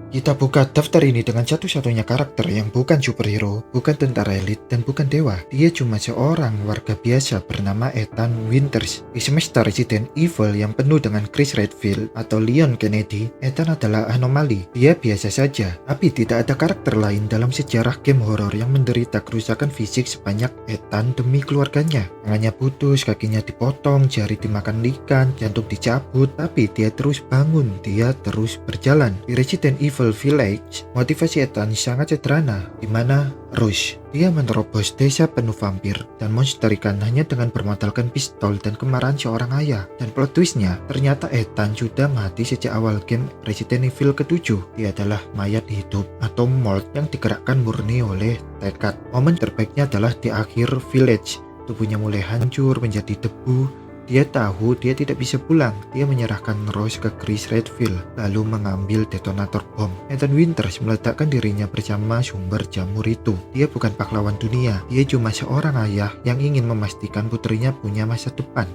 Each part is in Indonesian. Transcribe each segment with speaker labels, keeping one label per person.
Speaker 1: Kita buka daftar ini dengan satu-satunya karakter yang bukan superhero, bukan tentara elit, dan bukan dewa. Dia cuma seorang warga biasa bernama Ethan Winters. Di semesta Resident Evil yang penuh dengan Chris Redfield atau Leon Kennedy, Ethan adalah anomali. Dia biasa saja, tapi tidak ada karakter lain dalam sejarah game horor yang menderita kerusakan fisik sebanyak Ethan demi keluarganya. Tangannya putus, kakinya dipotong, jari dimakan ikan, jantung dicabut, tapi dia terus bangun, dia terus berjalan. Di Resident Evil Village, motivasi Ethan sangat sederhana, di mana Rush. Dia menerobos desa penuh vampir dan monster ikan hanya dengan bermodalkan pistol dan kemarahan seorang ayah. Dan plot twistnya, ternyata Ethan sudah mati sejak awal game Resident Evil ke-7. Dia adalah mayat hidup atau mold yang digerakkan murni oleh tekad. Momen terbaiknya adalah di akhir Village. Tubuhnya mulai hancur menjadi debu. Dia tahu dia tidak bisa pulang. Dia menyerahkan Rose ke Chris Redfield, lalu mengambil detonator bom. Ethan Winters meledakkan dirinya bersama sumber jamur itu. Dia bukan pahlawan dunia. Dia cuma seorang ayah yang ingin memastikan putrinya punya masa depan.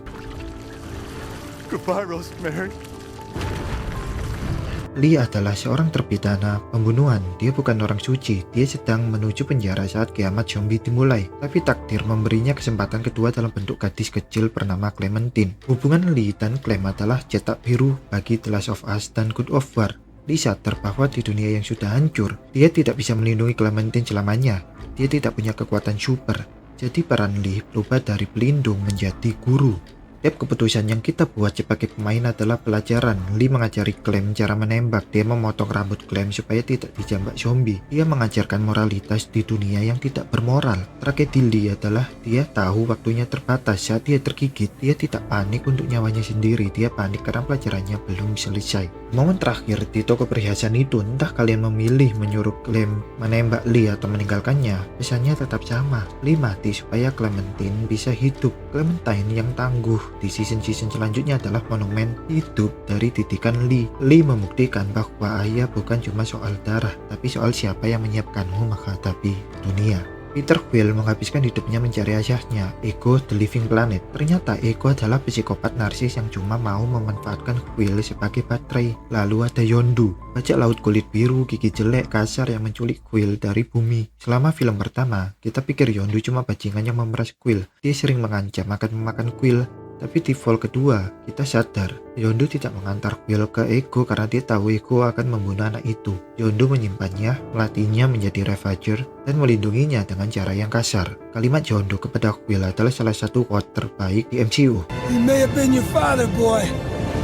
Speaker 2: Goodbye, Rosemary.
Speaker 1: Lee adalah seorang terpidana pembunuhan. Dia bukan orang suci. Dia sedang menuju penjara saat kiamat zombie dimulai. Tapi takdir memberinya kesempatan kedua dalam bentuk gadis kecil bernama Clementine. Hubungan Lee dan Clem adalah cetak biru bagi The Last of Us dan God of War. Lee sadar bahwa di dunia yang sudah hancur, dia tidak bisa melindungi Clementine selamanya. Dia tidak punya kekuatan super. Jadi peran Lee berubah dari pelindung menjadi guru. Setiap keputusan yang kita buat sebagai pemain adalah pelajaran. Lee mengajari Clem cara menembak. Dia memotong rambut Clem supaya tidak dijambak zombie. Dia mengajarkan moralitas di dunia yang tidak bermoral. Tragedi Lee adalah dia tahu waktunya terbatas. Saat dia tergigit, dia tidak panik untuk nyawanya sendiri. Dia panik karena pelajarannya belum selesai. Momen terakhir di toko perhiasan itu, entah kalian memilih menyuruh Clem menembak Lee atau meninggalkannya, pesannya tetap sama. Lee mati supaya Clementine bisa hidup. Clementine yang tangguh di season-season selanjutnya adalah monumen hidup dari didikan Lee. Lee membuktikan bahwa ayah bukan cuma soal darah, tapi soal siapa yang menyiapkanmu menghadapi dunia. Peter Quill menghabiskan hidupnya mencari ayahnya, Ego the Living Planet. Ternyata Ego adalah psikopat narsis yang cuma mau memanfaatkan Quill sebagai baterai. Lalu ada Yondu, bajak laut kulit biru, gigi jelek, kasar yang menculik Quill dari bumi. Selama film pertama, kita pikir Yondu cuma bajingan yang memeras Quill. Dia sering mengancam akan memakan Quill. Tapi di Vol kedua, kita sadar Yondu tidak mengantar Quill ke Ego karena dia tahu Ego akan membunuh anak itu. Yondu menyimpannya, melatihnya menjadi Ravager, dan melindunginya dengan cara yang kasar. Kalimat Yondu kepada Quill adalah salah satu quote terbaik di MCU.
Speaker 3: He may have been your father, boy,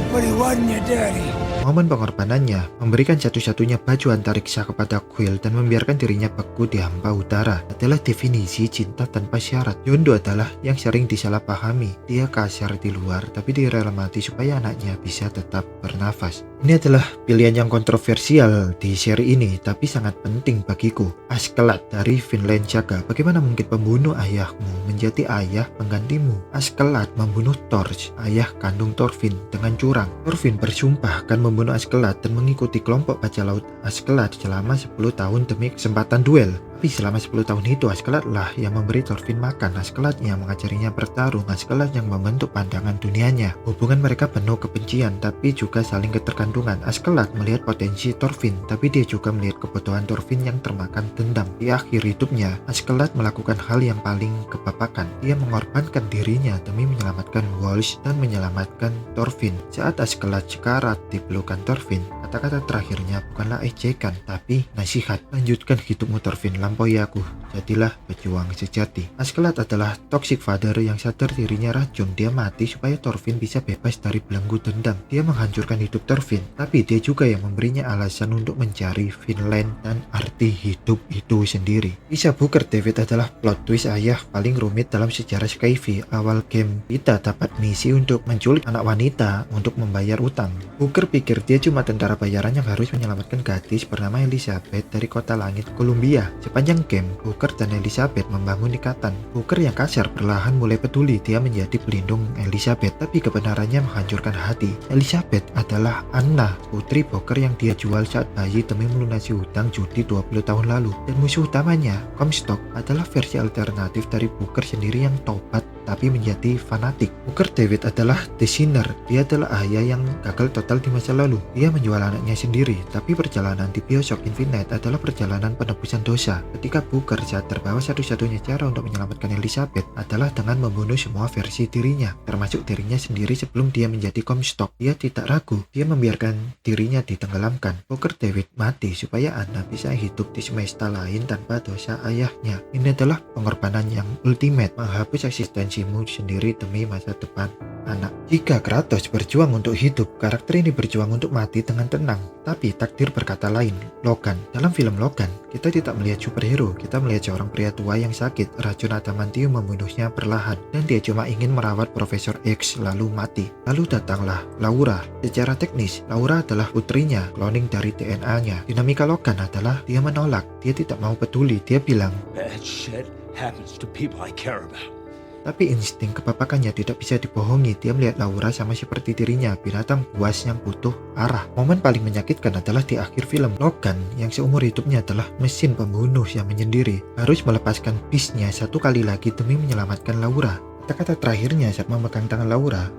Speaker 3: but he wasn't your daddy.
Speaker 1: Momen pengorbanannya, memberikan satu-satunya baju antariksa kepada Quill dan membiarkan dirinya beku di hampa udara, adalah definisi cinta tanpa syarat. Yondu adalah yang sering disalahpahami. Dia kasar di luar, tapi dia rela mati supaya anaknya bisa tetap bernafas. Ini adalah pilihan yang kontroversial di seri ini, tapi sangat penting bagiku. Askeladd dari Vinland Saga. Bagaimana mungkin pembunuh ayahmu menjadi ayah penggantimu? Askeladd membunuh Thors, ayah kandung Thorfinn, dengan curang. Thorfinn bersumpah akan membunuh Askeladd dan mengikuti kelompok bajak laut Askeladd selama 10 tahun demi kesempatan duel. Tapi selama 10 tahun itu Askeladd lah yang memberi Thorfinn makan. Askeladd yang mengajarinya bertarung. Askeladd yang membentuk pandangan dunianya. Hubungan mereka penuh kebencian tapi juga saling ketergantungan. Askeladd melihat potensi Thorfinn, tapi dia juga melihat kebodohan Thorfinn yang termakan dendam. Di akhir hidupnya, Askeladd melakukan hal yang paling kebapakan. Dia mengorbankan dirinya demi menyelamatkan Walsh dan menyelamatkan Thorfinn. Saat Askeladd sekarat di pelukan Thorfinn, kata-kata terakhirnya bukanlah ejekan, tapi nasihat. Lanjutkan hidupmu Thorfinn, lampaui aku, jadilah pejuang sejati. Askeladd adalah toxic father yang sadar dirinya racun. Dia mati supaya Thorfinn bisa bebas dari belenggu dendam. Dia menghancurkan hidup Thorfinn, tapi dia juga yang memberinya alasan untuk mencari Vinland dan arti hidup itu sendiri. Kisah Booker David adalah plot twist ayah paling rumit dalam sejarah Skyfi. Awal game, kita dapat misi untuk menculik anak wanita untuk membayar utang. Booker pikir dia cuma tentara bayaran yang harus menyelamatkan gadis bernama Elizabeth dari kota langit Columbia. Sepanjang game, Booker dan Elizabeth membangun ikatan. Booker yang kasar perlahan mulai peduli. Dia menjadi pelindung Elizabeth, tapi kebenarannya menghancurkan hati. Elizabeth adalah Anna, putri Booker yang dia jual saat bayi demi melunasi hutang judi 20 tahun lalu. Dan musuh utamanya, Comstock, adalah versi alternatif dari Booker sendiri yang tobat tapi menjadi fanatik. Booker Dewitt adalah The Sinner. Dia adalah ayah yang gagal total di masa lalu. Dia menjual anaknya sendiri, tapi perjalanan di BioShock Infinite adalah perjalanan penebusan dosa. Ketika Booker sadar bahwa satu-satunya cara untuk menyelamatkan Elizabeth adalah dengan membunuh semua versi dirinya, termasuk dirinya sendiri sebelum dia menjadi Comstock. Dia tidak ragu, dia membiarkan dirinya ditenggelamkan. Booker Dewitt mati supaya Anna bisa hidup di semesta lain tanpa dosa ayahnya. Ini adalah pengorbanan yang ultimate, menghapus eksistensimu sendiri demi masa depan anak. Jika Kratos berjuang untuk hidup, karakter ini berjuang untuk mati dengan tenang. Tapi takdir berkata lain. Logan. Dalam film Logan, kita tidak melihat superhero, kita melihat seorang pria tua yang sakit. Racun adamantium membunuhnya perlahan, dan dia cuma ingin merawat Profesor X lalu mati. Lalu datanglah Laura. Secara teknis, Laura adalah putrinya, cloning dari DNA-nya. Dinamika Logan adalah dia menolak, dia tidak mau peduli, dia bilang,
Speaker 3: Bad shit happens to people I care about.
Speaker 1: tapi insting kepapakannya tidak bisa dibohongi. Dia melihat Laura sama seperti dirinya, binatang buas yang butuh arah. Momen paling menyakitkan adalah di akhir film. Logan yang seumur hidupnya adalah mesin pembunuh yang menyendiri, harus melepaskan bisnya satu kali lagi demi menyelamatkan Laura. Kata-kata terakhirnya saat memegang tangan Laura,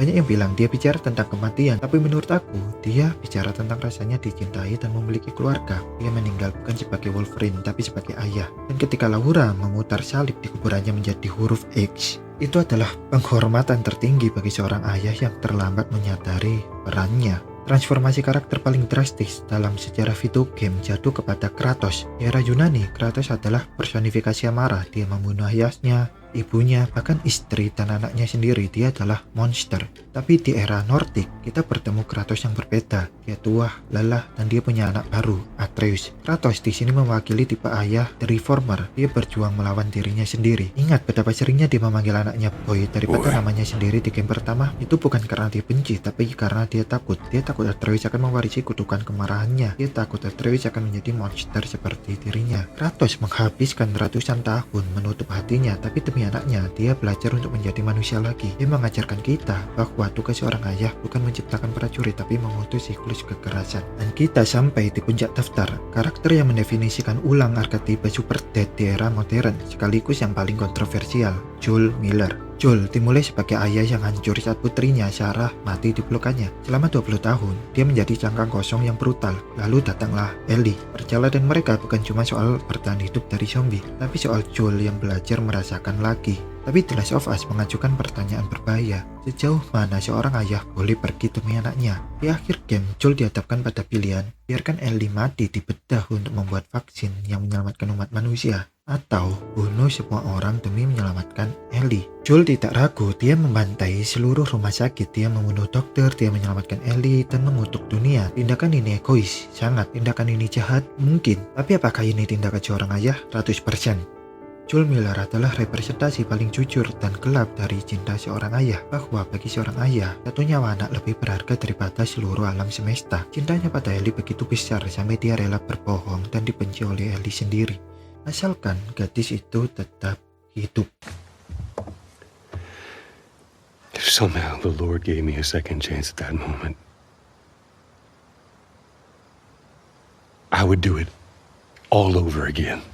Speaker 1: banyak yang bilang dia bicara tentang kematian, tapi menurut aku, dia bicara tentang rasanya dicintai dan memiliki keluarga. Dia meninggal bukan sebagai Wolverine, tapi sebagai ayah. Dan ketika Laura memutar salib di kuburannya menjadi huruf X, itu adalah penghormatan tertinggi bagi seorang ayah yang terlambat menyadari perannya. Transformasi karakter paling drastis dalam sejarah video game jatuh kepada Kratos. Di era Yunani, Kratos adalah personifikasi amarah. Dia membunuh ayahnya, ibunya, bahkan istri dan anaknya sendiri. Dia adalah monster. Tapi di era Nordik, kita bertemu Kratos yang berbeda. Dia tua, lelah, dan dia punya anak baru, Atreus. Kratos di sini mewakili tipe ayah The Reformer. Dia berjuang melawan dirinya sendiri. Ingat betapa seringnya dia memanggil anaknya Boy daripada namanya sendiri di game pertama. Itu bukan karena dia benci, tapi karena dia takut. Dia takut Atreus akan mewarisi kutukan kemarahannya. Dia takut Atreus akan menjadi monster seperti dirinya. Kratos menghabiskan ratusan tahun menutup hatinya, tapi demi anaknya, dia belajar untuk menjadi manusia lagi. Dia mengajarkan kita bahwa tugas seorang ayah bukan menciptakan prajurit, tapi memutus siklus kekerasan. Dan kita sampai di puncak daftar karakter yang mendefinisikan ulang arketipe super dad di era modern, sekaligus yang paling kontroversial, Joel Miller. Joel dimulai sebagai ayah yang hancur saat putrinya Sarah mati di pelukannya. Selama 20 tahun, dia menjadi cangkang kosong yang brutal. Lalu datanglah Ellie. Perjalanan mereka bukan cuma soal bertahan hidup dari zombie, tapi soal Joel yang belajar merasakan lagi. Tapi The Last of Us mengajukan pertanyaan berbahaya. Sejauh mana seorang ayah boleh pergi demi anaknya? Di akhir game, Joel dihadapkan pada pilihan, biarkan Ellie mati di bedah untuk membuat vaksin yang menyelamatkan umat manusia, atau bunuh semua orang demi menyelamatkan Ellie. Joel tidak ragu, dia membantai seluruh rumah sakit, dia membunuh dokter, dia menyelamatkan Ellie dan mengutuk dunia. Tindakan ini egois, sangat. Tindakan ini jahat, mungkin. Tapi apakah ini tindakan seorang ayah? 100%. Joel Miller adalah representasi paling jujur dan gelap dari cinta seorang ayah, bahwa bagi seorang ayah, satu nyawa anak lebih berharga daripada seluruh alam semesta. Cintanya pada Ellie begitu besar sampai dia rela berbohong dan dibenci oleh Ellie sendiri, asalkan gadis itu tetap hidup.
Speaker 2: If somehow the Lord gave me a second chance at that moment, I would do it all over again.